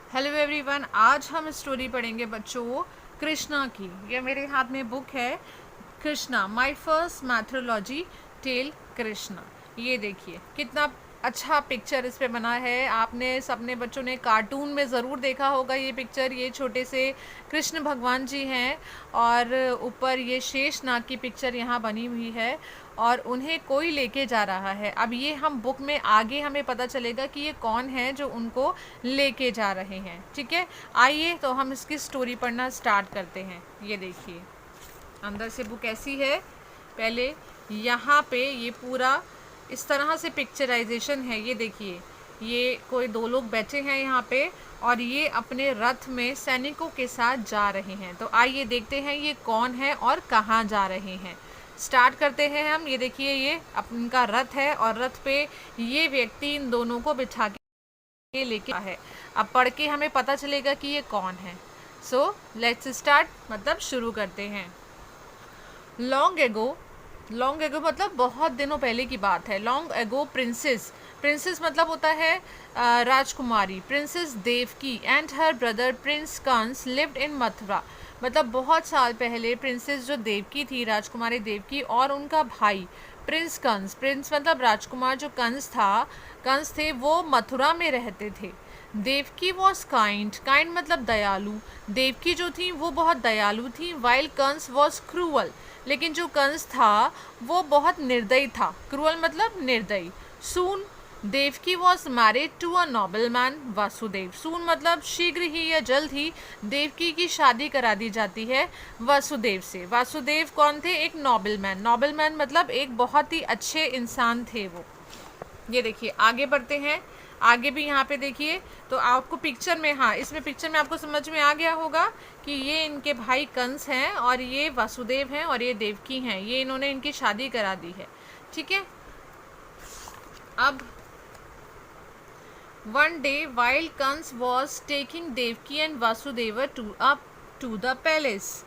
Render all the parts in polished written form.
Hello everyone, आज हम story पढ़ेंगे बच्चों कृष्णा की। ये मेरे हाथ में बुक है Krishna, my first mythology tale Krishna. ये देखिए कितना अच्छा पिक्चर इस पे बना है। आपने सबने बच्चों ने कार्टून में ज़रूर देखा होगा ये पिक्चर। ये छोटे से कृष्ण भगवान जी हैं और ऊपर ये शेष नाग की पिक्चर यहाँ बनी हुई है और उन्हें कोई लेके जा रहा है। अब ये हम बुक में आगे हमें पता चलेगा कि ये कौन है जो उनको लेके जा रहे हैं। ठीक है, आइए तो हम इसकी स्टोरी पढ़ना स्टार्ट करते हैं। ये देखिए अंदर से बुक ऐसी है। पहले यहाँ पे ये पूरा इस तरह से पिक्चराइजेशन है। ये देखिए, ये कोई दो लोग बैठे हैं यहाँ पे और ये अपने रथ में सैनिकों के साथ जा रहे हैं। तो आइए देखते हैं ये कौन है और कहाँ जा रहे हैं। स्टार्ट करते हैं हम। ये देखिए ये उनका रथ है और रथ पे ये व्यक्ति इन दोनों को बिठा के लेके है। अब पढ़ के हमें पता चलेगा कि ये कौन है। सो लेट्स स्टार्ट, मतलब शुरू करते हैं। लॉन्ग एगो मतलब बहुत दिनों पहले की बात है। लॉन्ग एगो प्रिंसेस मतलब होता है राजकुमारी। Princess Devaki and her brother prince Kansa lived in Mathura. मतलब बहुत साल पहले प्रिंसेस जो देवकी थी, राजकुमारी देवकी, और उनका भाई प्रिंस कंस, प्रिंस मतलब राजकुमार जो कंस थे, वो मथुरा में रहते थे। देवकी वॉज काइंड मतलब दयालु। देवकी जो थी वो बहुत दयालु थी। वाइल कंस वॉज क्रूअल, लेकिन जो कंस था वो बहुत निर्दयी था। क्रूअल मतलब निर्दयी। Soon Devaki was married to a noble man Vasudev. Soon मतलब शीघ्र ही या जल्द ही देवकी की शादी करा दी जाती है वासुदेव से। वासुदेव कौन थे? एक नोबल मैन मतलब एक बहुत ही अच्छे इंसान थे वो। ये देखिए आगे बढ़ते हैं। आगे भी यहाँ पे देखिए तो आपको पिक्चर में, हाँ इसमें पिक्चर में आपको समझ में आ गया होगा कि ये इनके भाई कंस हैं और ये वासुदेव हैं और ये देवकी हैं। ये इन्होंने इनकी शादी करा दी है। ठीक है, अब one day while Kansa was taking Devaki and Vasudev to the palace.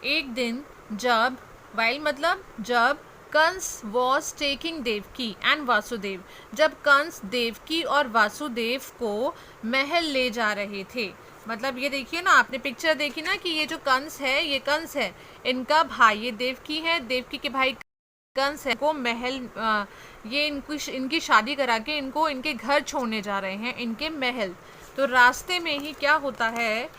एक दिन जब, वाइल मतलब जब, Kansa was taking Devaki and Vasudev, जब कंस देवकी और वासुदेव को महल ले जा रहे थे। मतलब ये देखिए ना, आपने पिक्चर देखी ना कि ये जो कंस है, ये कंस है इनका भाई, ये देवकी है, देवकी के भाई कंस है को महल ये इनकी शादी करा के इनको इनके घर छोड़ने जा रहे हैं, इनके महल। तो रास्ते में ही क्या होता है,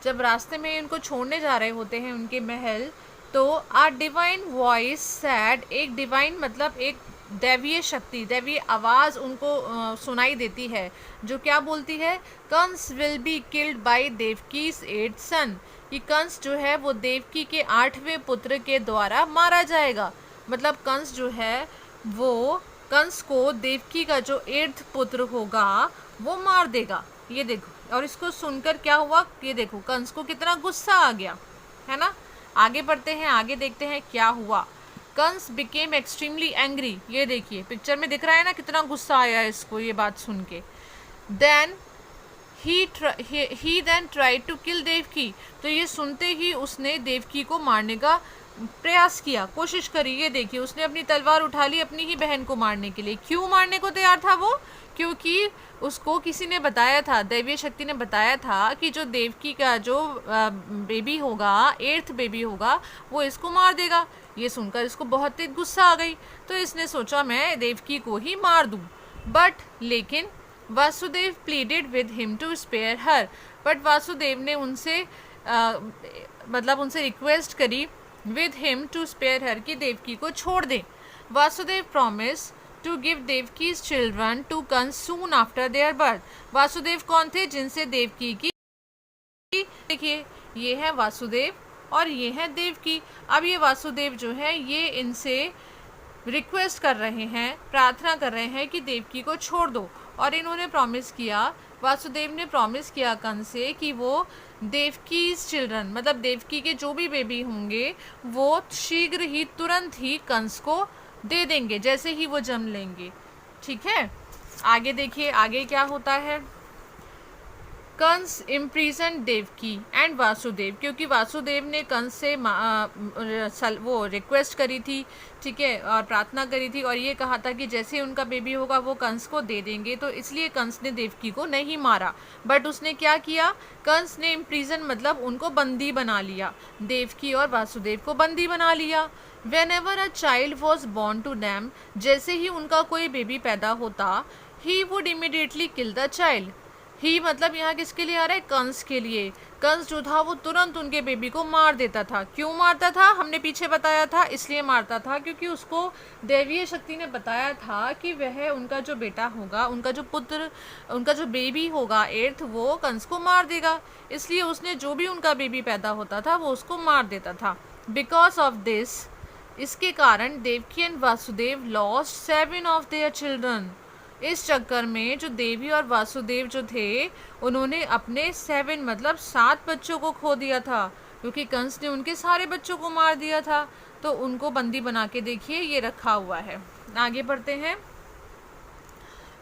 जब रास्ते में इनको छोड़ने जा रहे होते हैं उनके महल, तो आ डिवाइन वॉइस सैड, एक डिवाइन मतलब एक दैवीय शक्ति, दैवीय आवाज़ उनको सुनाई देती है, जो क्या बोलती है, Kansa will be killed by Devaki's 8th son. कि कंस जो है वो देवकी के 8वें पुत्र के द्वारा मारा जाएगा। मतलब कंस जो है वो, कंस को देवकी का जो 8th पुत्र होगा वो मार देगा। ये देखो, और इसको सुनकर क्या हुआ, ये देखो कंस को कितना गुस्सा आ गया है ना। आगे बढ़ते हैं, आगे देखते हैं क्या हुआ। Kansa became extremely angry. ये देखिए पिक्चर में दिख रहा है ना कितना गुस्सा आया इसको ये बात सुन के। Then he then tried to kill Devaki. तो ये सुनते ही उसने देवकी को मारने का प्रयास किया, कोशिश करी। ये देखिए उसने अपनी तलवार उठा ली अपनी ही बहन को मारने के लिए। क्यों मारने को तैयार था वो? क्योंकि उसको किसी ने बताया था, दैवीय शक्ति ने बताया था कि जो देवकी का जो बेबी होगा, 8th बेबी होगा, वो इसको मार देगा। ये सुनकर इसको बहुत तेज गुस्सा आ गई, तो इसने सोचा मैं देवकी को ही मार दूं। लेकिन Vasudev pleaded with him to spare her. But Vasudev ने उनसे मतलब उनसे रिक्वेस्ट करी with him to spare her, कि देवकी को छोड़ दें। Vasudev promise to give Devaki's children to Kansa soon after their birth. Vasudev कौन थे? जिनसे देवकी की, देखिए ये है वासुदेव और ये है देवकी। अब ये वासुदेव जो है ये इनसे रिक्वेस्ट कर रहे हैं, प्रार्थना कर रहे हैं कि देवकी को छोड़ दो। और इन्होंने प्रॉमिस किया, वासुदेव ने प्रॉमिस किया कंस से कि वो देवकीज चिल्ड्रन मतलब देवकी के जो भी बेबी होंगे वो शीघ्र ही, तुरंत ही कंस को दे देंगे जैसे ही वो जन्म लेंगे। ठीक है, आगे देखिए आगे क्या होता है। कंस इम्प्रीजन देवकी एंड वासुदेव, क्योंकि वासुदेव ने कंस से वो रिक्वेस्ट करी थी, ठीक है, और प्रार्थना करी थी और ये कहा था कि जैसे उनका बेबी होगा वो कंस को दे देंगे, तो इसलिए कंस ने देवकी को नहीं मारा, बट उसने क्या किया, कंस ने इम्प्रीजन मतलब उनको बंदी बना लिया, देवकी और वासुदेव को बंदी बना लिया। Whenever a child was born to them, जैसे ही उनका कोई बेबी पैदा होता, he would immediately kill the child. ही मतलब यहाँ किसके लिए आ रहा है, कंस के लिए। कंस जो था वो तुरंत उनके बेबी को मार देता था। क्यों मारता था, हमने पीछे बताया था, इसलिए मारता था क्योंकि उसको दैवीय शक्ति ने बताया था कि वह उनका जो बेटा होगा, उनका जो पुत्र, उनका जो बेबी होगा एर्थ, वो कंस को मार देगा, इसलिए उसने जो भी उनका बेबी पैदा होता था वो उसको मार देता था। बिकॉज ऑफ दिस, इसके कारण Devaki and Vasudev lost 7 of their children. इस चक्कर में जो देवी और वासुदेव जो थे उन्होंने अपने 7 मतलब 7 बच्चों को खो दिया था, क्योंकि कंस ने उनके सारे बच्चों को मार दिया था। तो उनको बंदी बना के देखिए ये रखा हुआ है। आगे बढ़ते हैं।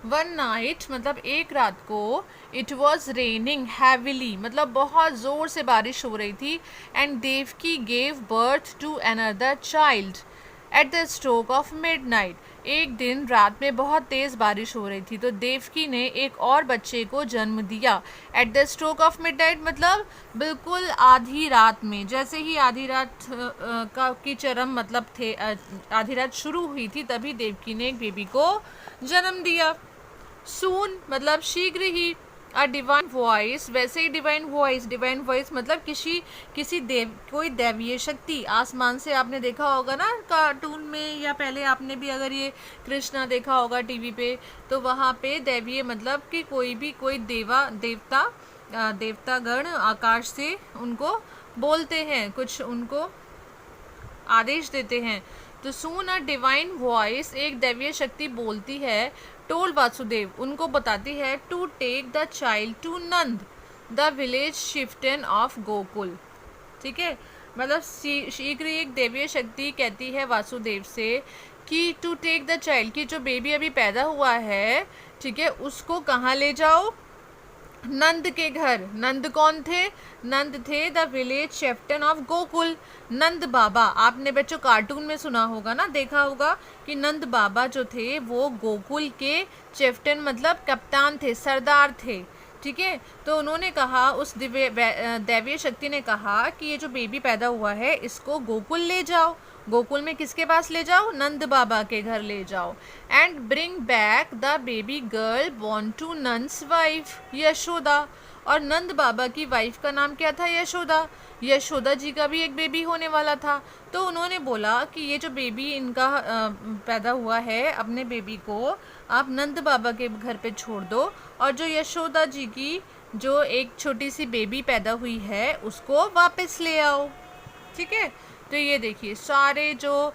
वन नाइट मतलब एक रात को, इट वॉज रेनिंग हैविली मतलब बहुत ज़ोर से बारिश हो रही थी, and Devaki gave birth to another child at the stroke of midnight. एक दिन रात में बहुत तेज़ बारिश हो रही थी, तो देवकी ने एक और बच्चे को जन्म दिया। Eight the stroke of midnight मतलब बिल्कुल आधी रात में, जैसे ही आधी रात की चरम मतलब थे, आधी रात शुरू हुई थी, तभी देवकी ने एक बेबी को जन्म दिया। सून मतलब शीघ्र ही। अ डिवाइन वॉइस, वैसे ही डिवाइन वॉइस मतलब किसी कोई दैवीय शक्ति आसमान से, आपने देखा होगा ना कार्टून में, या पहले आपने भी अगर ये कृष्णा देखा होगा टीवी पे, तो वहाँ पे दैवीय मतलब कि कोई देवतागण आकाश से उनको बोलते हैं, कुछ उनको आदेश देते हैं। तो सून अ डिवाइन वॉइस, एक दैवीय शक्ति बोलती है, टोल्ड वासुदेव, उनको बताती है, to take the child to Nand the village chieftain of Gokul. ठीक है, मतलब शीघ्र एक दैवीय शक्ति कहती है वासुदेव से कि टू टेक द चाइल्ड, कि जो बेबी अभी पैदा हुआ है, ठीक है, उसको कहाँ ले जाओ, नंद के घर। नंद कौन थे, नंद थे द विलेज शेफ्टन ऑफ गोकुल, नंद बाबा। आपने बच्चों कार्टून में सुना होगा ना, देखा होगा कि नंद बाबा जो थे वो गोकुल के चेफ्टन मतलब कप्तान थे, सरदार थे। ठीक है, तो उन्होंने कहा, उस दैवीय शक्ति ने कहा कि ये जो बेबी पैदा हुआ है इसको गोकुल ले जाओ। गोकुल में किसके पास ले जाओ, नंद बाबा के घर ले जाओ। And bring back the baby girl born to Nand's wife Yashoda. और नंद बाबा की वाइफ का नाम क्या था, यशोदा। यशोदा जी का भी एक बेबी होने वाला था। तो उन्होंने बोला कि ये जो बेबी इनका पैदा हुआ है, अपने बेबी को आप नंद बाबा के घर पे छोड़ दो, और जो यशोदा जी की जो एक छोटी सी बेबी पैदा हुई है उसको वापस ले आओ। ठीक है, तो ये देखिए सारे जो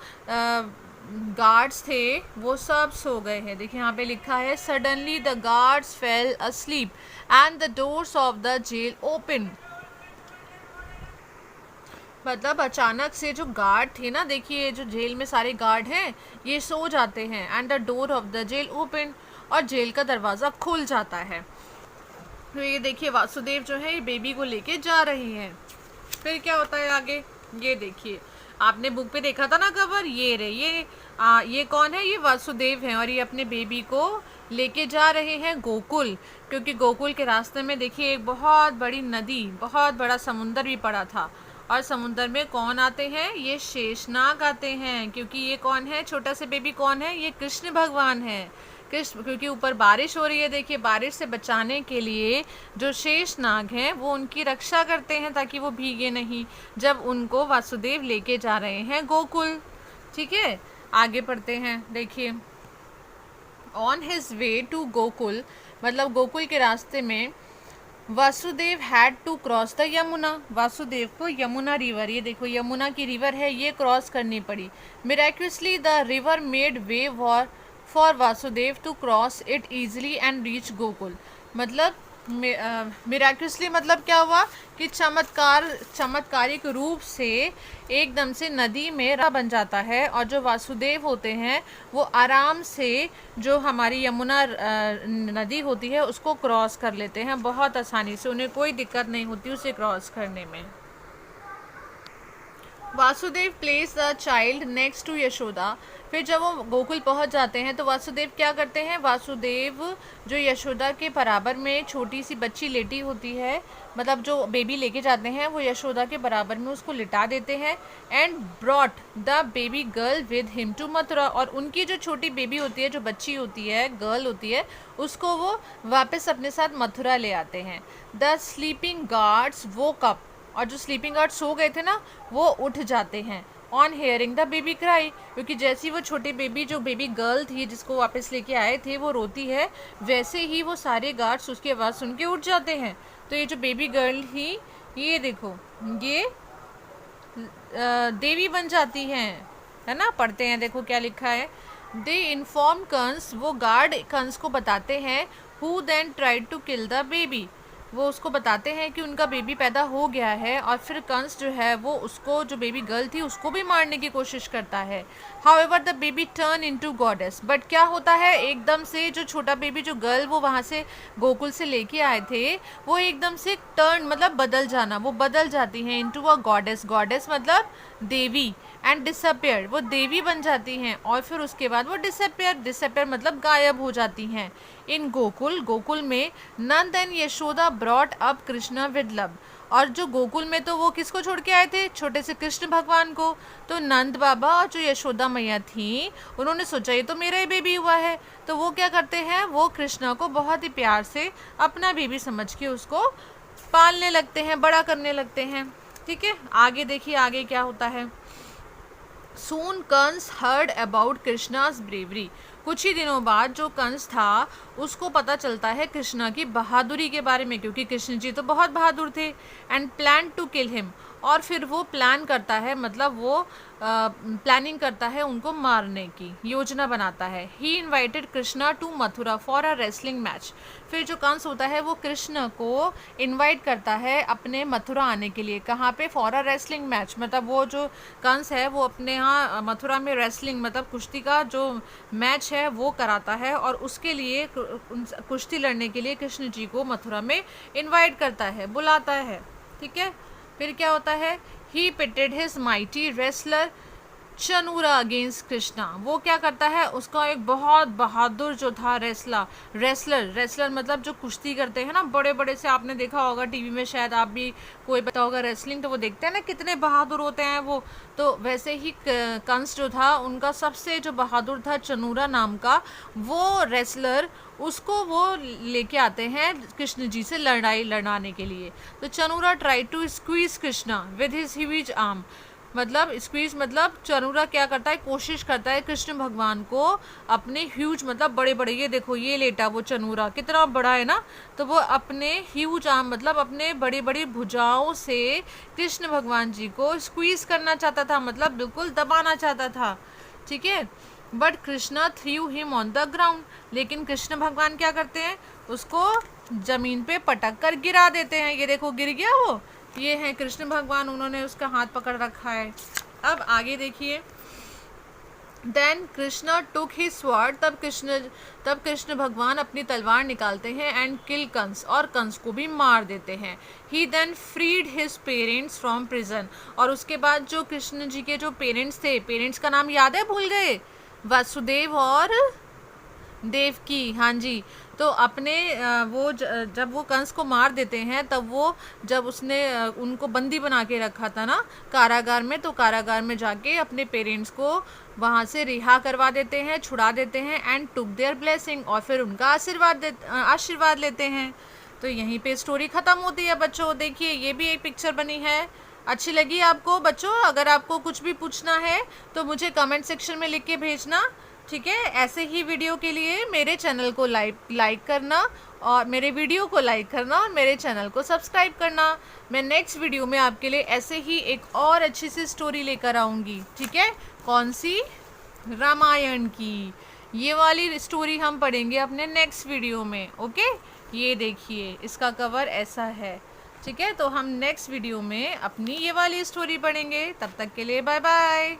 गार्ड्स थे वो सब सो गए हैं। देखिए यहाँ पे लिखा है, suddenly the guards fell asleep and the doors of the jail open. मतलब अचानक से जो गार्ड थे ना, देखिए जो जेल में सारे गार्ड हैं ये सो जाते हैं, and the door of the jail open, और जेल का दरवाज़ा खुल जाता है। तो ये देखिए वासुदेव जो है ये बेबी को लेके जा रहे हैं। फिर क्या होता है आगे, ये देखिए, आपने बुक पे देखा था ना कवर, ये रहे, ये कौन है, ये वासुदेव हैं, और ये अपने बेबी को लेके जा रहे हैं गोकुल, क्योंकि गोकुल के रास्ते में देखिए एक बहुत बड़ी नदी, बहुत बड़ा समुंदर भी पड़ा था, और समुंदर में कौन आते हैं, ये शेषनाग आते हैं, क्योंकि ये कौन है, छोटा सा बेबी कौन है, ये कृष्ण भगवान है। कृष्ण, क्योंकि ऊपर बारिश हो रही है, देखिए बारिश से बचाने के लिए जो शेषनाग हैं वो उनकी रक्षा करते हैं ताकि वो भीगे नहीं, जब उनको वासुदेव लेके जा रहे हैं गोकुल। ठीक है, आगे पढ़ते हैं। देखिए, on his way to Gokul मतलब गोकुल के रास्ते में, Vasudev had to cross the Yamuna, Vasudev को यमुना रिवर, ये देखो यमुना की रिवर है, ये क्रॉस करनी पड़ी। Miraculously the river made way for Vasudev to cross it easily and reach Gokul. मतलब मिराक्युलसली मतलब क्या हुआ कि चमत्कारिक रूप से एकदम से नदी में रास्ता बन जाता है, और जो वासुदेव होते हैं वो आराम से जो हमारी यमुना नदी होती है उसको क्रॉस कर लेते हैं बहुत आसानी से, उन्हें कोई दिक्कत नहीं होती उसे क्रॉस करने में। Vasudev place the child next to Yashoda. फिर जब वो गोकुल पहुंच जाते हैं तो वासुदेव क्या करते हैं, वासुदेव जो यशोदा के बराबर में छोटी सी बच्ची लेटी होती है, मतलब जो बेबी लेके जाते हैं वो यशोदा के बराबर में उसको लिटा देते हैं, and brought the baby girl with him to Mathura. और उनकी जो छोटी बेबी होती है, जो बच्ची होती है, गर्ल होती है, उसको वो वापस अपने साथ मथुरा ले आते हैं। The sleeping guards woke up, और जो स्लीपिंग गार्ड सो गए थे ना वो उठ जाते हैं on hearing the baby cry, क्योंकि जैसी वो छोटी बेबी जो बेबी गर्ल थी जिसको वापस लेके आए थे वो रोती है, वैसे ही वो सारे गार्ड्स उसकी आवाज़ सुन के उठ जाते हैं। तो ये जो बेबी गर्ल थी, ये देखो, ये देवी बन जाती हैं, है ना। पढ़ते हैं, देखो क्या लिखा है। दे इन्फॉर्म कंस, वो गार्ड कंस को बताते हैं, who then tried to kill the baby, वो उसको बताते हैं कि उनका बेबी पैदा हो गया है, और फिर कंस जो है वो उसको, जो बेबी गर्ल थी उसको भी मारने की कोशिश करता है। However the baby turn into goddess, but क्या होता है, एकदम से जो छोटा बेबी, जो गर्ल वो वहाँ से गोकुल से लेके आए थे, वो एकदम से टर्न मतलब बदल जाना, वो बदल जाती हैं इनटू अ गॉडेस, गॉडेस मतलब देवी, एंड डिसअपियर, वो देवी बन जाती हैं, और फिर उसके बाद वो डिसअपियर मतलब गायब हो जाती हैं। इन गोकुल, गोकुल में Nand and Yashoda brought up Krishna with love, और जो गोकुल में तो वो किसको छोड़ के आए थे, छोटे से कृष्ण भगवान को। तो नंद बाबा और जो यशोदा मैया थी, उन्होंने सोचा ये तो मेरा ही बेबी हुआ है, तो वो क्या करते हैं, वो कृष्णा को बहुत ही प्यार से अपना बेबी समझ के उसको पालने लगते हैं, बड़ा करने लगते हैं। ठीक है, आगे देखिए आगे क्या होता है। Soon Kansa heard about Krishna's bravery, कुछ ही दिनों बाद जो कंस था उसको पता चलता है कृष्णा की बहादुरी के बारे में, क्योंकि कृष्ण जी तो बहुत बहादुर थे, and plan to kill him, और फिर वो प्लान करता है, मतलब वो प्लानिंग करता है उनको मारने की योजना बनाता है। He invited Krishna to Mathura for a wrestling match, फिर जो कंस होता है वो कृष्ण को इनवाइट करता है अपने मथुरा आने के लिए, कहाँ पे, फॉर अ रेसलिंग मैच, मतलब वो जो कंस है वो अपने यहाँ मथुरा में रेसलिंग मतलब कुश्ती का जो मैच है वो कराता है, और उसके लिए कुश्ती लड़ने के लिए कृष्ण जी को मथुरा में इनवाइट करता है, बुलाता है। ठीक है, फिर क्या होता है, he pitted his mighty wrestler Chanura against Krishna, वो क्या करता है, उसका एक बहुत बहादुर जो था रेसलर मतलब जो कुश्ती करते हैं ना, बड़े बड़े से, आपने देखा होगा टीवी में, शायद आप भी कोई पता होगा रेसलिंग, तो वो देखते हैं ना कितने बहादुर होते हैं वो, तो वैसे ही कंस जो था उनका सबसे जो बहादुर था चनूरा नाम का वो रेसलर, उसको वो लेके आते हैं कृष्ण जी से लड़ाई लड़ाने के लिए। तो Chanura try to squeeze Krishna with his huge arm, मतलब स्क्वीज मतलब चनूरा क्या करता है, कोशिश करता है कृष्ण भगवान को अपने ह्यूज मतलब बड़े बड़े, ये देखो ये लेटा वो चनूरा कितना बड़ा है ना, तो वो अपने ह्यूज आर्म मतलब अपने बड़ी बड़ी भुजाओं से कृष्ण भगवान जी को स्क्वीज करना चाहता था, मतलब बिल्कुल दबाना चाहता था। ठीक है, but Krishna through him on the ground, लेकिन कृष्ण भगवान क्या करते हैं, उसको जमीन पे पटक कर गिरा देते हैं। ये देखो गिर गया वो, ये है कृष्ण भगवान, उन्होंने उसका हाथ पकड़ रखा है। अब आगे देखिए, then Krishna took his sword, तब कृष्ण भगवान अपनी तलवार निकालते हैं, एंड किल कंस, और कंस को भी मार देते हैं। He then freed his parents from prison, और उसके बाद जो कृष्ण जी के जो पेरेंट्स थे, पेरेंट्स का नाम याद है, भूल गए, वासुदेव और देवकी, हाँ जी, तो अपने वो जब वो कंस को मार देते हैं, तब वो जब उसने उनको बंदी बना के रखा था ना कारागार में, तो कारागार में जाके अपने पेरेंट्स को वहाँ से रिहा करवा देते हैं, छुड़ा देते हैं, एंड टुक देयर ब्लेसिंग, और फिर उनका आशीर्वाद लेते हैं। तो यहीं पे स्टोरी ख़त्म होती है बच्चों। देखिए ये भी एक पिक्चर बनी है, अच्छी लगी आपको बच्चों? अगर आपको कुछ भी पूछना है तो मुझे कमेंट सेक्शन में लिख के भेजना। ठीक है, ऐसे ही वीडियो के लिए मेरे चैनल को लाइक करना, और मेरे वीडियो को लाइक करना, और मेरे चैनल को सब्सक्राइब करना। मैं नेक्स्ट वीडियो में आपके लिए ऐसे ही एक और अच्छी सी स्टोरी लेकर आऊँगी। ठीक है, कौन सी? रामायण की। ये वाली स्टोरी हम पढ़ेंगे अपने नेक्स्ट वीडियो में। ओके, ये देखिए इसका कवर ऐसा है। ठीक है, तो हम नेक्स्ट वीडियो में अपनी ये वाली स्टोरी पढ़ेंगे। तब तक के लिए बाय बाय।